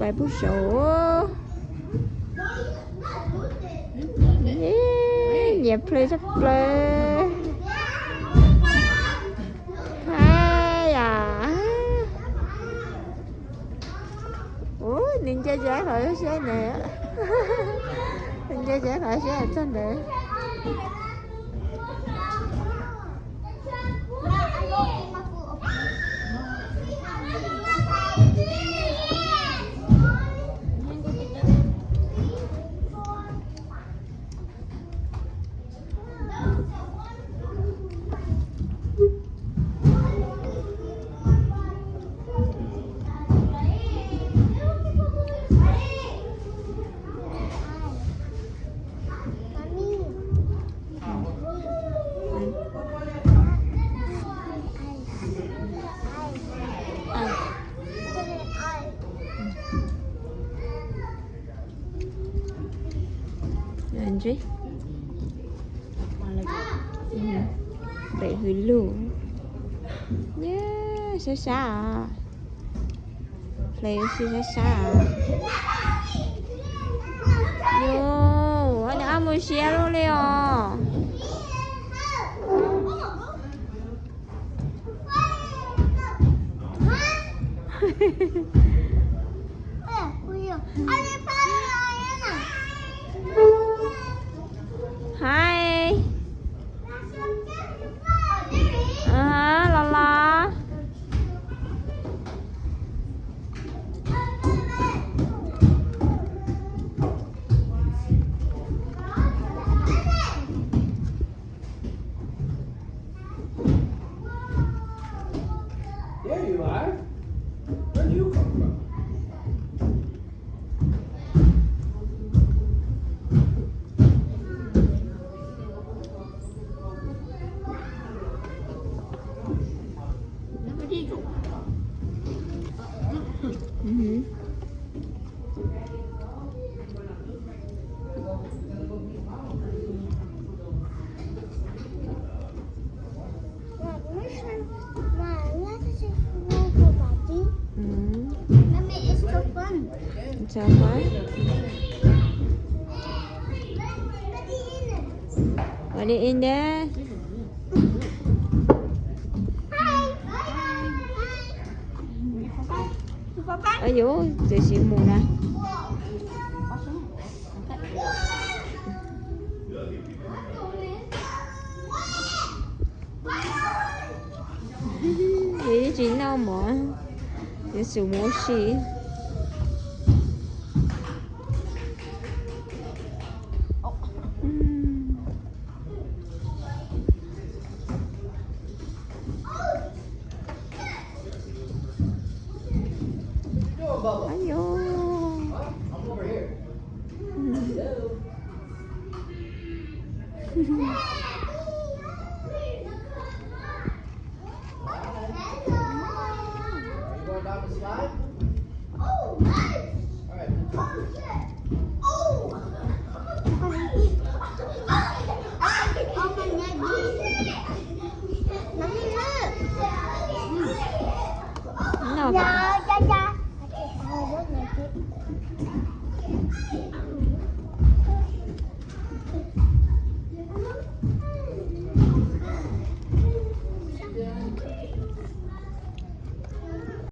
Bài bút sổ. Nhẹ play chắc play. Hay à. Ninja giá rồi xe nè. Ninja giá rồi xe ở trên nè. Andre vậy hủy luôn yeah xa xa à play xa xa à yo anh ăn một xe luôn đi à Hi. Lala. There you are. Where do you come from? So fun. What is in there? Ở vô từ xịn mù nè. Vậy chứ đâu mà cái sự mua xì. Ayo. I'm over here. You going down the slide? Oh, nice. All right. No.